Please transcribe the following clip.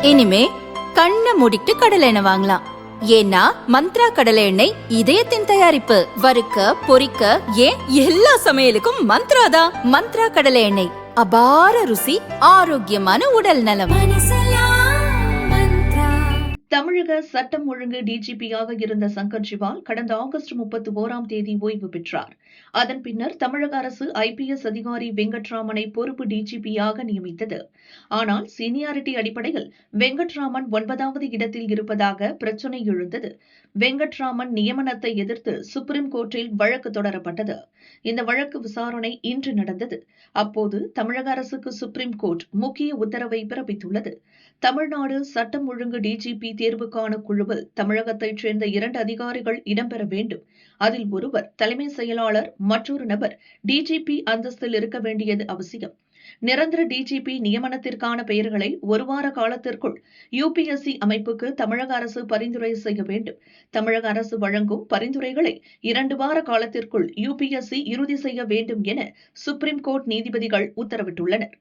இனிமே கண்ணை மூடிட்டு கடலை எண்ணெய் வாங்கலாம். ஏன்னா மந்த்ரா கடலை எண்ணெய் இதயத்தின் தயாரிப்பு. வறுக்க பொரிக்க ஏன் எல்லா சமையலுக்கும் மந்த்ரா தான். மந்த்ரா கடலை எண்ணெய், அபார ருசி, ஆரோக்கியமான உடல் நலம். தமிழக சட்டம் ஒழுங்கு டிஜிபியாக இருந்த சங்கர் ஜிவால் கடந்த ஆகஸ்ட் 31 ஓய்வு பெற்றார். அதன் பின்னர் தமிழக அரசு IPS அதிகாரி வெங்கட்ராமனை பொறுப்பு டிஜிபியாக நியமித்தது. ஆனால் சீனியாரிட்டி அடிப்படையில் வெங்கட்ராமன் 9வது இடத்தில் இருப்பதாக பிரச்சினை எழுந்தது. வெங்கட்ராமன் நியமனத்தை எதிர்த்து சுப்ரீம் கோர்ட்டில் வழக்கு தொடரப்பட்டது. இந்த வழக்கு விசாரணை இன்று நடந்தது. அப்போது தமிழக அரசுக்கு சுப்ரீம் கோர்ட் முக்கிய உத்தரவை பிறப்பித்துள்ளது. தமிழ்நாடு சட்டம் ஒழுங்கு டிஜிபி தேர்வுக்கான குழுவில் தமிழகத்தைச் சேர்ந்த 2 அதிகாரிகள் இடம்பெற வேண்டும். அதில் ஒருவர் தலைமை செயலாளர், மற்றொரு நபர் டிஜிபி அந்தஸ்தில் இருக்க வேண்டியது அவசியம். நிரந்தர டிஜிபி நியமனத்திற்கான பெயர்களை 1 வார காலத்திற்குள் UPSC அமைப்புக்கு தமிழக அரசு பரிந்துரை செய்ய வேண்டும். தமிழக அரசு வழங்கும் பரிந்துரைகளை 2 வார காலத்திற்குள் UPSC இறுதி செய்ய வேண்டும் என சுப்ரீம் கோர்ட் நீதிபதிகள் உத்தரவிட்டுள்ளனர்.